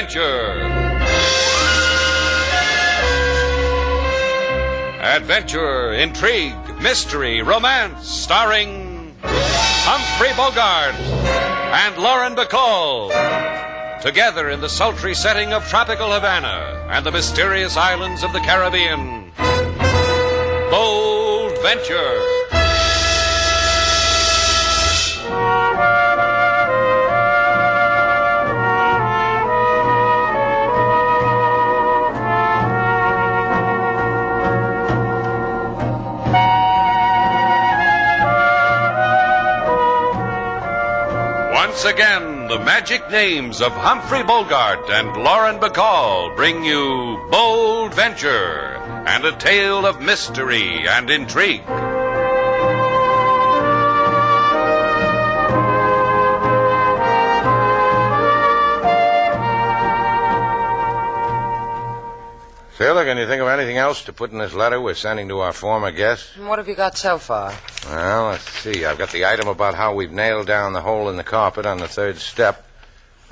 Venture. Adventure, intrigue, mystery, romance, starring Humphrey Bogart and Lauren Bacall. Together in the sultry setting of tropical Havana and the mysterious islands of the Caribbean. Bold Venture. Once again, the magic names of Humphrey Bogart and Lauren Bacall bring you Bold Venture and a tale of mystery and intrigue. Sailor, can you think of anything else to put in this letter we're sending to our former guests? What have you got so far? Well, let's see. I've got the item about how we've nailed down the hole in the carpet on the third step,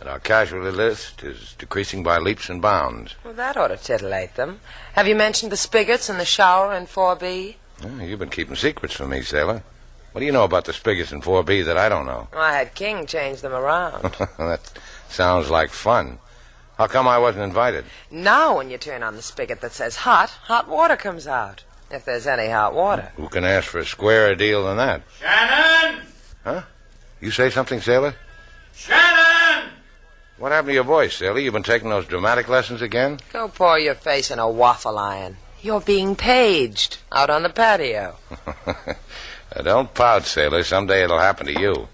and our casualty list is decreasing by leaps and bounds. Well, that ought to titillate them. Have you mentioned the spigots in the shower in 4B? Well, you've been keeping secrets from me, Sailor. What do you know about the spigots in 4B that I don't know? Well, I had King change them around. That sounds like fun. How come I wasn't invited? Now when you turn on the spigot that says hot, hot water comes out. If there's any hot water. Who can ask for a squarer deal than that? Shannon! Huh? You say something, Sailor? Shannon! What happened to your voice, Sailor? You've been taking those dramatic lessons again? Go pour your face in a waffle iron. You're being paged out on the patio. Don't pout, Sailor. Someday it'll happen to you.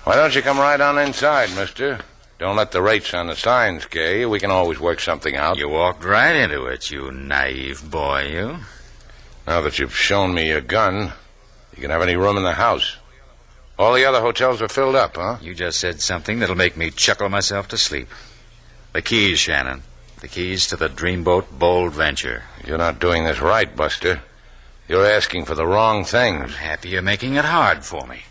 Why don't you come right on inside, mister? Don't let the rates on the sign scare you. We can always work something out. You walked right into it, you naive boy, you. Now that you've shown me your gun, you can have any room in the house. All the other hotels are filled up, huh? You just said something that'll make me chuckle myself to sleep. The keys, Shannon. The keys to the dreamboat Bold Venture. You're not doing this right, Buster. You're asking for the wrong things. I'm happy you're making it hard for me.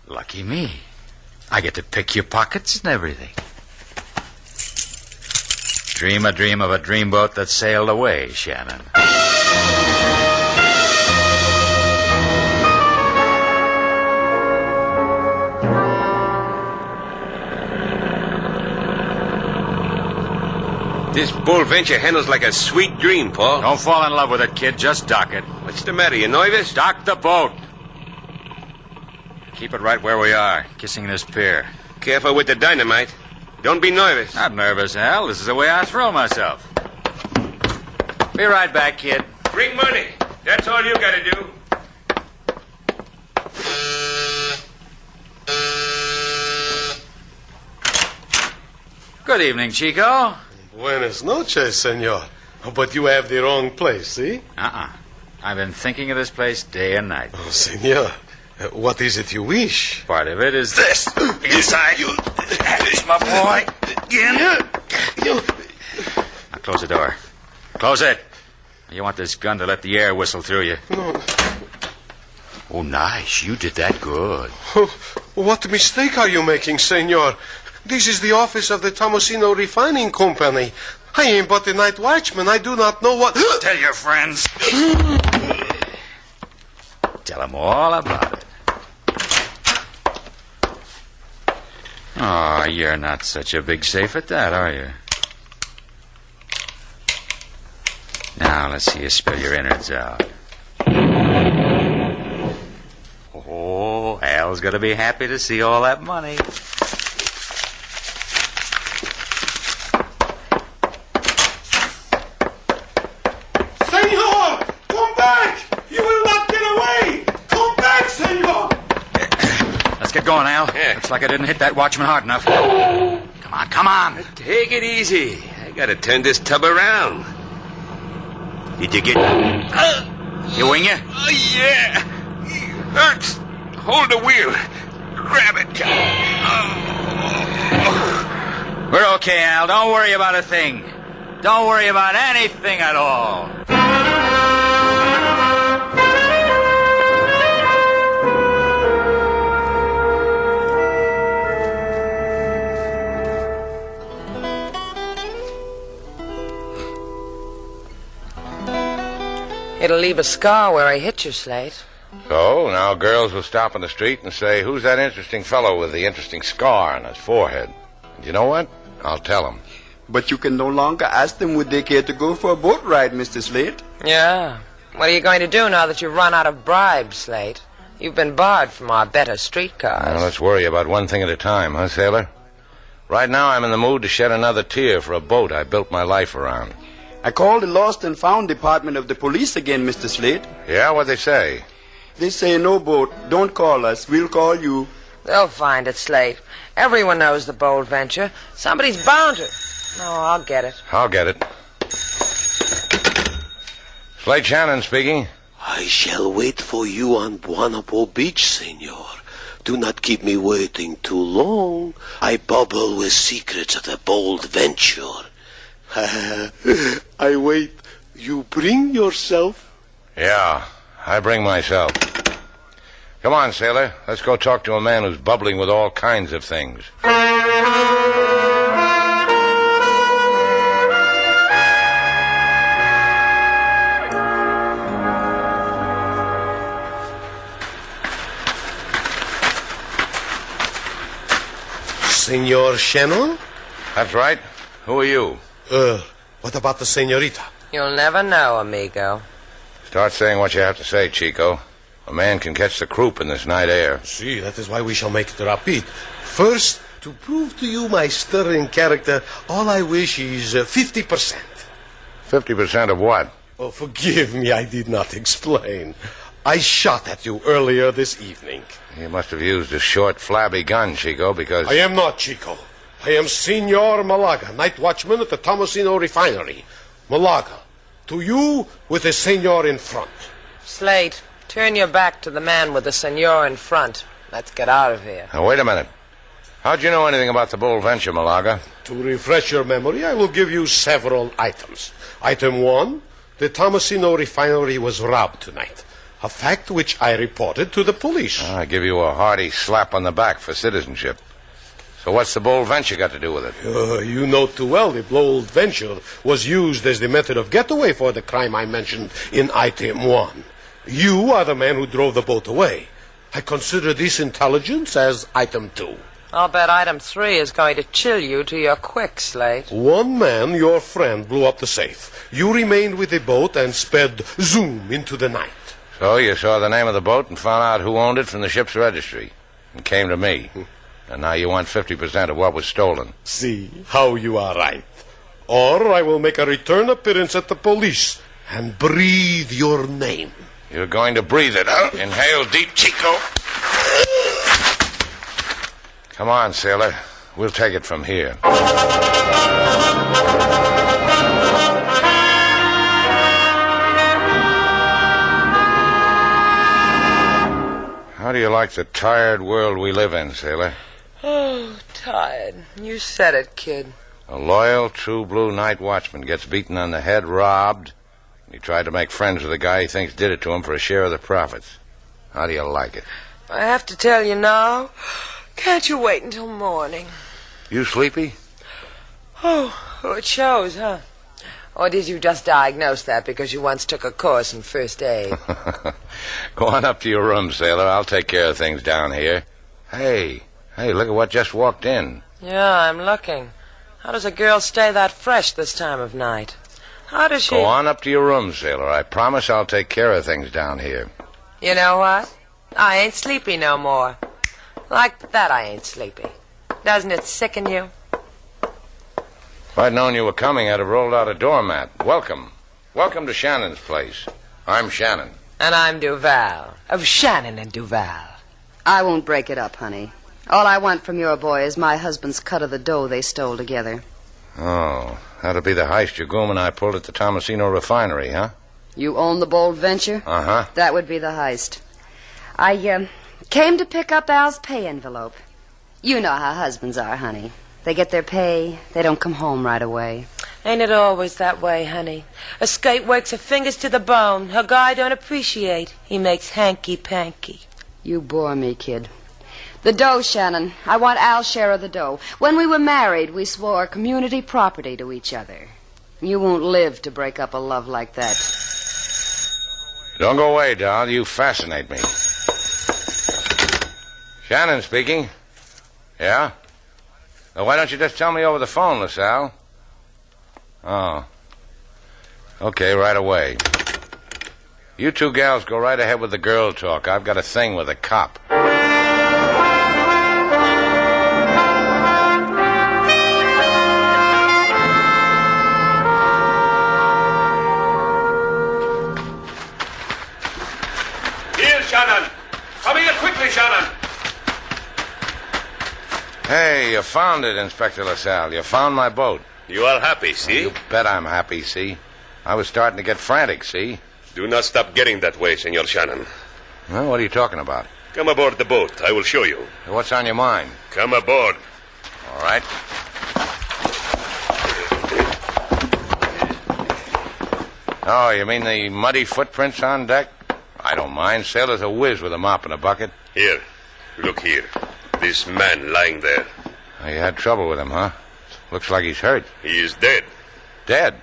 Lucky me. I get to pick your pockets and everything. Dream a dream of a dreamboat that sailed away, Shannon. This Bold Venture handles like a sweet dream, Paul. Don't fall in love with it, kid. Just dock it. What's the matter? You nervous? Dock the boat. Keep it right where we are, kissing this pier. Careful with the dynamite. Don't be nervous. Not nervous, Al. This is the way I throw myself. Be right back, kid. Bring money. That's all you gotta do. Good evening, Chico. Buenas noches, senor. But you have the wrong place, see? I've been thinking of this place day and night. Oh, senor. What is it you wish? Part of it is this. Inside. You. This, my boy. Again. Now close the door. Close it. You want this gun to let the air whistle through you. No. Oh, nice. You did that good. What mistake are you making, senor? This is the office of the Tomosino Refining Company. I am but the night watchman. I do not know what... Tell your friends. Tell them all about it. Oh, you're not such a big safe at that, are you? Now, let's see you spill your innards out. Oh, Al's going to be happy to see all that money. Senor! Come back! You will not get away! Come back, senor! Let's get going, Al. Yeah. Looks like I didn't hit that watchman hard enough. Come on. Take it easy. I gotta turn this tub around. Did you get... You wing it? Yeah. Hurts. Hold the wheel. Grab it. We're okay, Al. Don't worry about a thing. Don't worry about anything at all. it'll leave a scar where I hit you, Slate. So, now girls will stop in the street and say, who's that interesting fellow with the interesting scar on his forehead? And you know what? I'll tell them. But you can no longer ask them would they care to go for a boat ride, Mr. Slate. Yeah. What are you going to do now that you've run out of bribes, Slate? You've been barred from our better streetcars. Now, let's worry about one thing at a time, huh, Sailor? Right now, I'm in the mood to shed another tear for a boat I built my life around. I called the Lost and Found Department of the police again, Mr. Slate. Yeah, what'd they say? They say no boat. Don't call us. We'll call you. They'll find it, Slate. Everyone knows the bold venture. Somebody's bound to. Oh, I'll get it. I'll get it. Slate Shannon speaking. I shall wait for you on Buonapo Beach, senor. Do not keep me waiting too long. I bubble with secrets of the bold venture. I wait. You bring yourself? Yeah, I bring myself. Come on, sailor. Let's go talk to a man who's bubbling with all kinds of things. Senor Shannon? That's right. Who are you? What about the senorita? You'll never know, amigo. Start saying what you have to say, Chico. A man can catch the croup in this night air. See, that is why we shall make it rapid. First, to prove to you my sterling character, all I wish is 50%. 50% of what? Oh, forgive me, I did not explain. I shot at you earlier this evening. You must have used a short, flabby gun, Chico, because... I am not Chico. I am Senor Malaga, night watchman at the Tomasino refinery. Malaga, to you with the senor in front. Slate, turn your back to the man with the senor in front. Let's get out of here. Now, wait a minute. How'd you know anything about the Bull Venture, Malaga? To refresh your memory, I will give you several items. Item 1, the Tomasino refinery was robbed tonight. A fact which I reported to the police. I give you a hearty slap on the back for citizenship. So what's the Bold Venture got to do with it? You know too well the Bold Venture was used as the method of getaway for the crime I mentioned in item 1. You are the man who drove the boat away. I consider this intelligence as item 2. I'll bet item 3 is going to chill you to your quick, Slate. One man, your friend, blew up the safe. You remained with the boat and sped zoom into the night. So you saw the name of the boat and found out who owned it from the ship's registry and came to me. And now you want 50% of what was stolen. See how you are right. Or I will make a return appearance at the police and breathe your name. You're going to breathe it, huh? Inhale deep, Chico. Come on, sailor. We'll take it from here. How do you like the tired world we live in, sailor? Oh, tired. You said it, kid. A loyal, true blue night watchman gets beaten on the head, robbed. He tried to make friends with a guy he thinks did it to him for a share of the profits. How do you like it? I have to tell you now. Can't you wait until morning? You sleepy? Oh, it shows, huh? Or did you just diagnose that because you once took a course in first aid? Go on up to your room, sailor. I'll take care of things down here. Hey, look at what just walked in. Yeah, I'm looking. How does a girl stay that fresh this time of night? How does she... Go on up to your room, sailor. I promise I'll take care of things down here. You know what? I ain't sleepy no more. Like that I ain't sleepy. Doesn't it sicken you? If I'd known you were coming, I'd have rolled out a doormat. Welcome. Welcome to Shannon's place. I'm Shannon. And I'm Duval. Of Shannon and Duval. I won't break it up, honey. All I want from your boy is my husband's cut of the dough they stole together. Oh, that'll be the heist your groom and I pulled at the Tomasino refinery, huh? You own the Bold Venture? Uh-huh. That would be the heist. I came to pick up Al's pay envelope. You know how husbands are, honey. They get their pay, they don't come home right away. Ain't it always that way, honey? A skate works her fingers to the bone. Her guy don't appreciate. He makes hanky-panky. You bore me, kid. The dough, Shannon. I want Al's share of the dough. When we were married, we swore community property to each other. You won't live to break up a love like that. Don't go away, doll. You fascinate me. Shannon speaking. Yeah? Well, why don't you just tell me over the phone, LaSalle? Oh. Okay, right away. You two gals go right ahead with the girl talk. I've got a thing with a cop. Here, Shannon. Come here quickly, Shannon. Hey, you found it, Inspector LaSalle. You found my boat. You are happy, see? You bet I'm happy, see? I was starting to get frantic, see? Do not stop getting that way, Senor Shannon. Well, what are you talking about? Come aboard the boat. I will show you. What's on your mind? Come aboard. All right. Oh, you mean the muddy footprints on deck? I don't mind. Sailor's a whiz with a mop and a bucket. Here. Look here. This man lying there. Oh, you had trouble with him, huh? Looks like he's hurt. He is dead. Dead?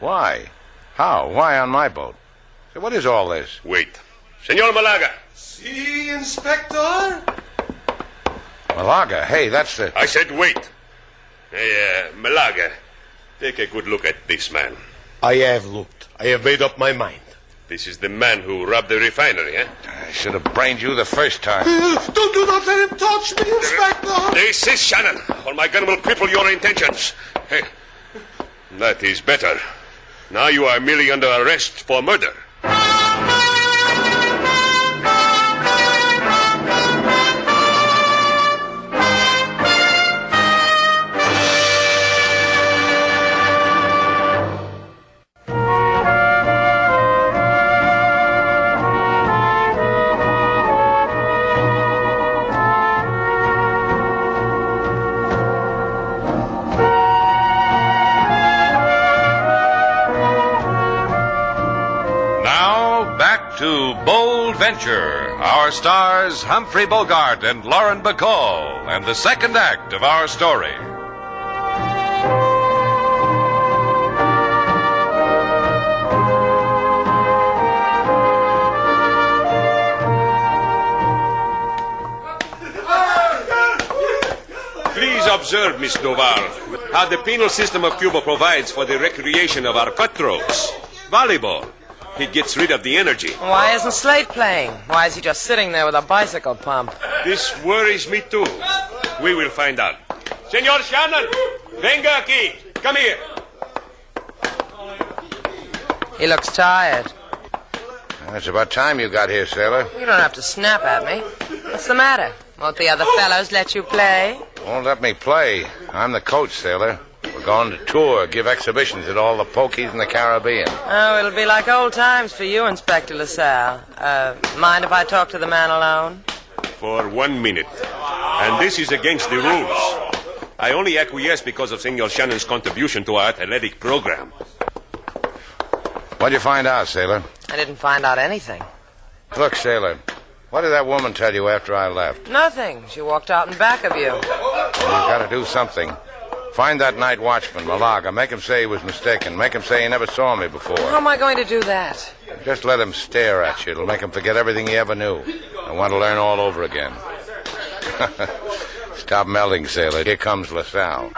Why? How? Why on my boat? So what is all this? Wait. Senor Malaga. See, Inspector? Malaga? Hey, that's the... I said wait. Hey, Malaga, take a good look at this man. I have looked. I have made up my mind. This is the man who robbed the refinery, eh? I should have brained you the first time. Do not let him touch me, Inspector. Desist, Shannon, or my gun will cripple your intentions. Hey, that is better. Now you are merely under arrest for murder. To Bold Venture, our stars Humphrey Bogart and Lauren Bacall, and the second act of our story. Please observe, Miss Duval, how the penal system of Cuba provides for the recreation of our cutthroats. Volleyball. It gets rid of the energy. Why isn't Slate playing? Why is he just sitting there with a bicycle pump? This worries me, too. We will find out. Senor Shannon, venga aquí. Come here. He looks tired. It's about time you got here, Sailor. You don't have to snap at me. What's the matter? Won't the other fellows let you play? Won't let me play. I'm the coach, Sailor. We're going to tour, give exhibitions at all the pokies in the Caribbean. Oh, it'll be like old times for you, Inspector LaSalle. Mind if I talk to the man alone? For 1 minute. And this is against the rules. I only acquiesce because of Senor Shannon's contribution to our athletic program. What'd you find out, Sailor? I didn't find out anything. Look, Sailor, what did that woman tell you after I left? Nothing. She walked out in back of you. Well, you've got to do something. Find that night watchman, Malaga. Make him say he was mistaken. Make him say he never saw me before. How am I going to do that? Just let him stare at you. It'll make him forget everything he ever knew. I want to learn all over again. Stop melding, Sailor. Here comes LaSalle.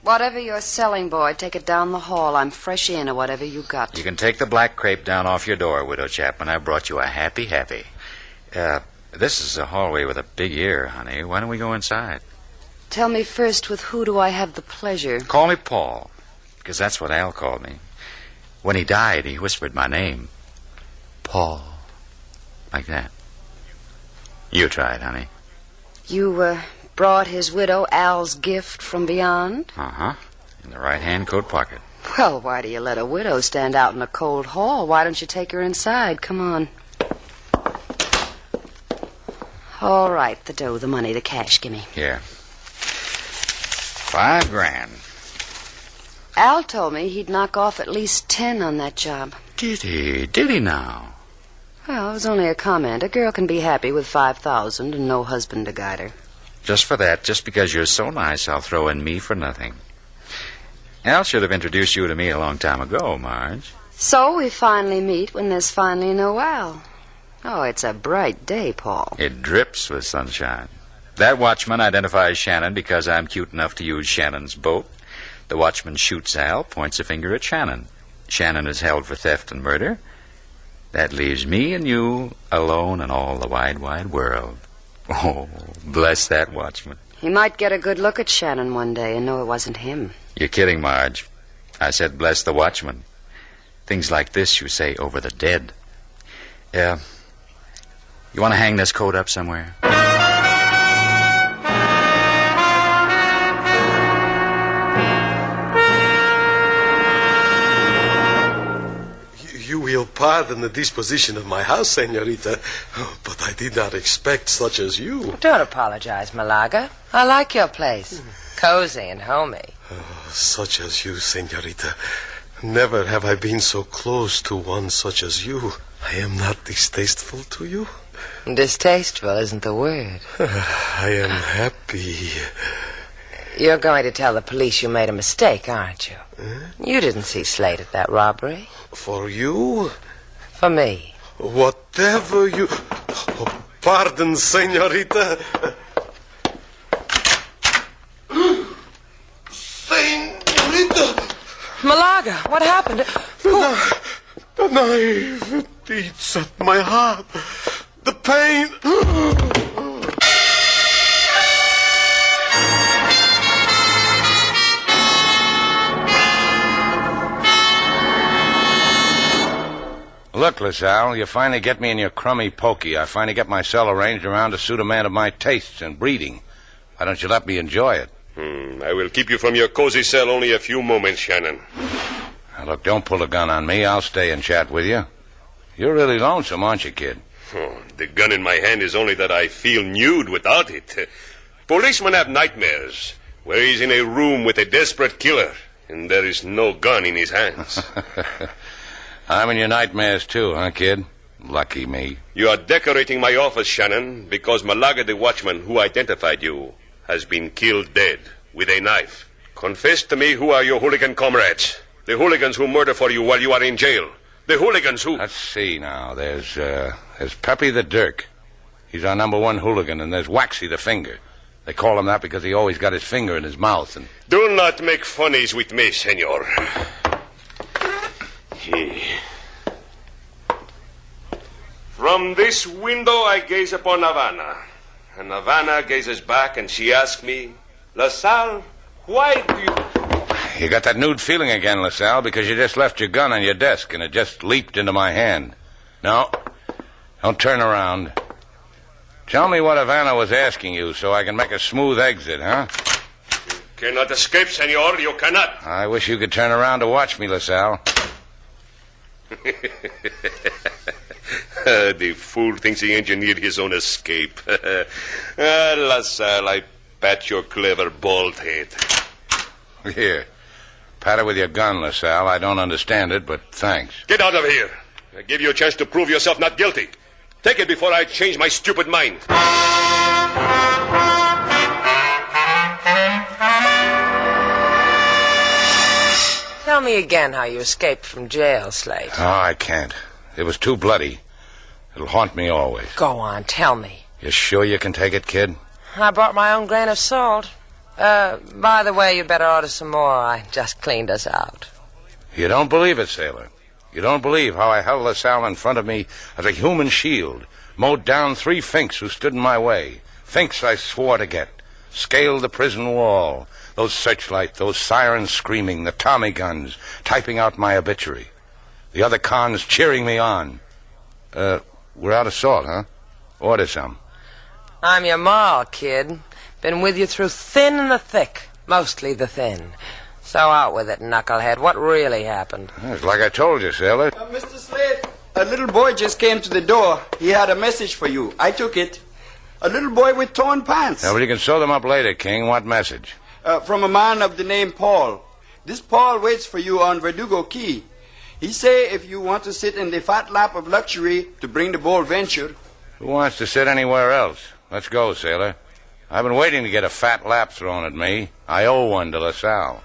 Whatever you're selling, boy, take it down the hall. I'm fresh in, or whatever you got. You can take the black crepe down off your door, Widow Chapman. I brought you a happy. This is a hallway with a big ear, honey. Why don't we go inside? Tell me first, with who do I have the pleasure? Call me Paul, because that's what Al called me. When he died, he whispered my name. Paul. Like that. You try it, honey. You, brought his widow Al's gift from beyond? Uh-huh. In the right-hand coat pocket. Well, why do you let a widow stand out in a cold hall? Why don't you take her inside? Come on. All right, the dough, the money, the cash. Gimme. Here. $5,000. Al told me he'd knock off at least 10 on that job. Did he? Did he now? Well, it was only a comment. A girl can be happy with 5,000 and no husband to guide her. Just for that, just because you're so nice, I'll throw in me for nothing. Al should have introduced you to me a long time ago, Marge. So we finally meet when there's finally no Al. Oh, it's a bright day, Paul. It drips with sunshine. That watchman identifies Shannon because I'm cute enough to use Shannon's boat. The watchman shoots Al, points a finger at Shannon. Shannon is held for theft and murder. That leaves me and you alone in all the wide, wide world. Oh, bless that watchman. He might get a good look at Shannon one day and know it wasn't him. You're kidding, Marge. I said bless the watchman. Things like this you say over the dead. Yeah. You want to hang this coat up somewhere? You will pardon the disposition of my house, senorita, but I did not expect such as you. Don't apologize, Malaga. I like your place. Cozy and homey. Such as you, senorita. Never have I been so close to one such as you. I am not distasteful to you. Distasteful isn't the word. I am happy. You're going to tell the police you made a mistake, aren't you? You didn't see Slate at that robbery. For you? For me. Whatever you... Oh, pardon, senorita. Senorita! Malaga, what happened? The knife, it eats at my heart. The pain... Look, LaSalle, you finally get me in your crummy pokey. I finally get my cell arranged around to suit a man of my tastes and breeding. Why don't you let me enjoy it? I will keep you from your cozy cell only a few moments, Shannon. Now, look, don't pull a gun on me. I'll stay and chat with you. You're really lonesome, aren't you, kid? The gun in my hand is only that I feel nude without it. Policemen have nightmares where he's in a room with a desperate killer and there is no gun in his hands. I'm in your nightmares, too, huh, kid? Lucky me. You are decorating my office, Shannon, because Malaga, the watchman who identified you, has been killed dead with a knife. Confess to me who are your hooligan comrades. The hooligans who murder for you while you are in jail. The hooligans who... Let's see now. There's Peppy the Dirk. He's our number one hooligan, and there's Waxy the Finger. They call him that because he always got his finger in his mouth. And do not make funnies with me, senor. From this window I gaze upon Havana. And Havana gazes back and she asks me, LaSalle, why do you... You got that nude feeling again, LaSalle, because you just left your gun on your desk and it just leaped into my hand. No, don't turn around. Tell me what Havana was asking you so I can make a smooth exit, huh? You cannot escape, senor. You cannot. I wish you could turn around to watch me, LaSalle. The fool thinks he engineered his own escape. LaSalle, I pat your clever bald head. Here, pat it with your gun, LaSalle. I don't understand it, but thanks. Get out of here. I give you a chance to prove yourself not guilty. Take it before I change my stupid mind. Tell me again how you escaped from jail, Slate. Oh, I can't. It was too bloody. It'll haunt me always. Go on, tell me. You sure you can take it, kid? I brought my own grain of salt. By the way, you better order some more. I just cleaned us out. You don't believe it, Sailor. You don't believe how I held LaSalle in front of me as a human shield, mowed down 3 finks who stood in my way. Finks I swore to get. Scaled the prison wall. Those searchlights, those sirens screaming, the Tommy guns, typing out my obituary. The other cons cheering me on. We're out of salt, huh? Order some. I'm your ma, kid. Been with you through thin and the thick. Mostly the thin. So out with it, knucklehead. What really happened? It's like I told you, Sailor. Mr. Slate, a little boy just came to the door. He had a message for you. I took it. A little boy with torn pants. Yeah, well, you can sew them up later, King. What message? From a man of the name Paul. This Paul waits for you on Verdugo Key. He say if you want to sit in the fat lap of luxury to bring the Bold Venture. Who wants to sit anywhere else? Let's go, sailor. I've been waiting to get a fat lap thrown at me. I owe one to LaSalle.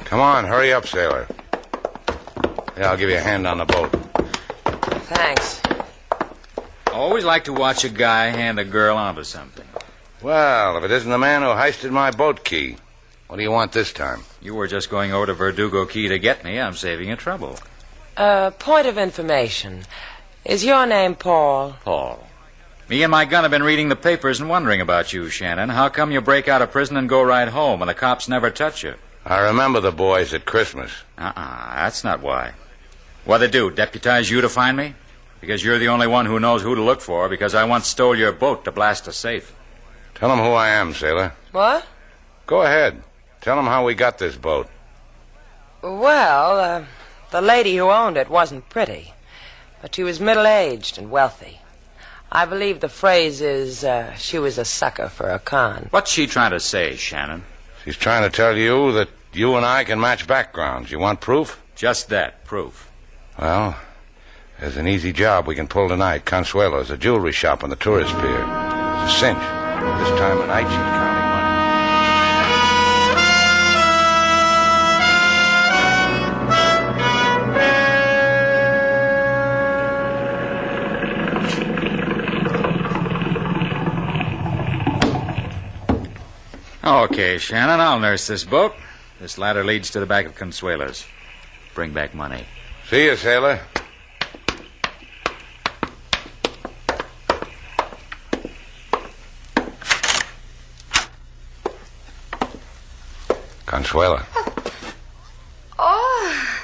Come on, hurry up, sailor. Yeah, I'll give you a hand on the boat. Thanks. I always like to watch a guy hand a girl onto something. Well, if it isn't the man who heisted my boat key, what do you want this time? You were just going over to Verdugo Key to get me. I'm saving you trouble. Point of information. Is your name Paul? Paul. Me and my gun have been reading the papers and wondering about you, Shannon. How come you break out of prison and go right home and the cops never touch you? I remember the boys at Christmas. That's not why. What'd they do, deputize you to find me? Because you're the only one who knows who to look for, because I once stole your boat to blast a safe. Tell them who I am, sailor. What? Go ahead. Tell them how we got this boat. Well, the lady who owned it wasn't pretty, but she was middle-aged and wealthy. I believe the phrase is, she was a sucker for a con. What's she trying to say, Shannon? She's trying to tell you that you and I can match backgrounds. You want proof? Just that, proof. Well, there's an easy job we can pull tonight. Consuelo's a jewelry shop on the tourist pier. It's a cinch. This time of night, she's counting money. Okay, Shannon, I'll nurse this boat. This ladder leads to the back of Consuelo's. Bring back money. See you, sailor. Consuelo. Oh,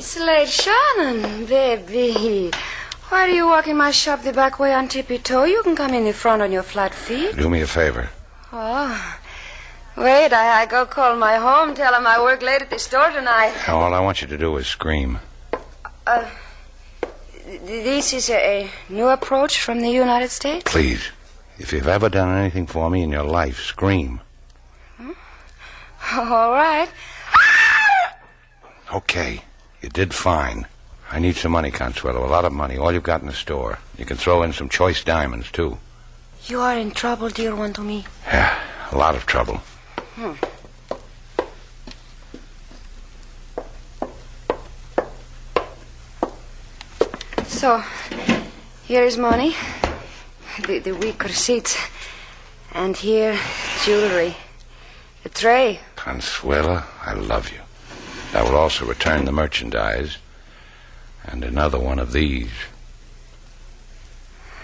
Slate Shannon, baby. Why do you walk in my shop the back way on tippy toe? You can come in the front on your flat feet. Do me a favor. Oh, wait, I go call my home, tell him I work late at the store tonight. All I want you to do is scream. This is a new approach from the United States? Please, if you've ever done anything for me in your life, scream. All right. Okay, you did fine. I need some money, Consuelo, a lot of money, all you've got in the store. You can throw in some choice diamonds, too. You are in trouble, dear one to me. Yeah, a lot of trouble. So, here is money, the week receipts, and here, jewelry, a tray. Consuelo, I love you. I will also return the merchandise and another one of these.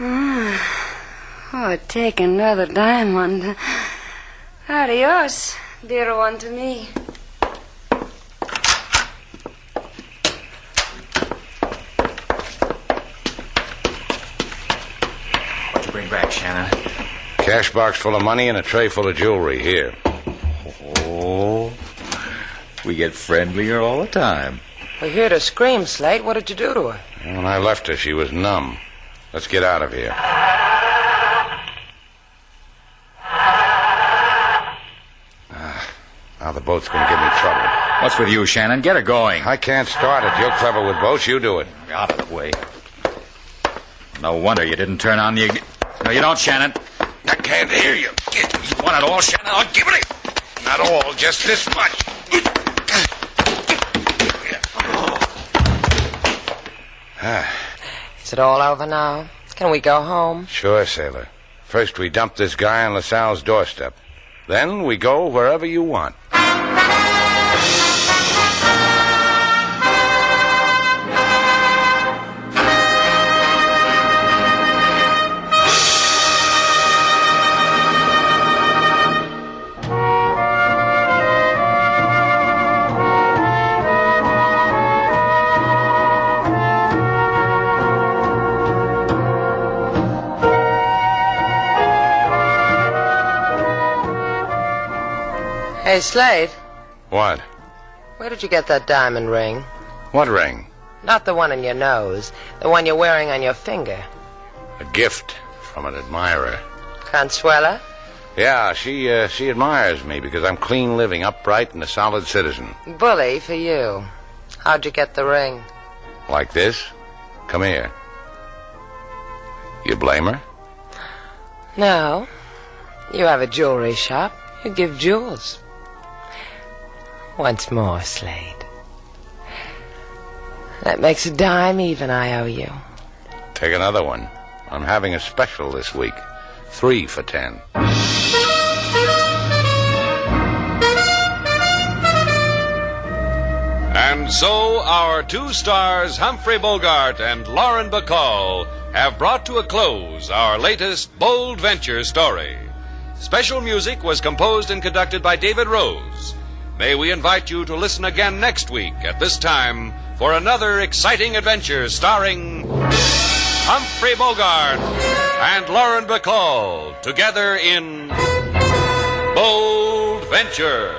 Oh, take another diamond. Adios, dear one to me. What'd you bring back, Shannon? Cash box full of money and a tray full of jewelry. Here. Oh, we get friendlier all the time. We heard her scream, Slate. What did you do to her? When I left her, she was numb. Let's get out of here. Now the boat's going to give me trouble. What's with you, Shannon? Get her going. I can't start it. You're clever with boats. You do it. Out of the way. No wonder you didn't turn on the... No, you don't, Shannon. I can't hear you. You want it all, Shannon? I'll give it. Not all, just this much. Is it all over now? Can we go home? Sure, sailor. First we dump this guy on LaSalle's doorstep. Then we go wherever you want. Hey, Slate. What? Where did you get that diamond ring? What ring? Not the one in your nose. The one you're wearing on your finger. A gift from an admirer. Consuela? Yeah, she admires me because I'm clean living, upright, and a solid citizen. Bully for you. How'd you get the ring? Like this? Come here. You blame her? No. You have a jewelry shop. You give jewels. Once more, Slade. That makes a dime even I owe you. Take another one. I'm having a special this week. 3 for $10. And so our two stars, Humphrey Bogart and Lauren Bacall, have brought to a close our latest bold venture story. Special music was composed and conducted by David Rose. May we invite you to listen again next week at this time for another exciting adventure starring Humphrey Bogart and Lauren Bacall together in Bold Venture.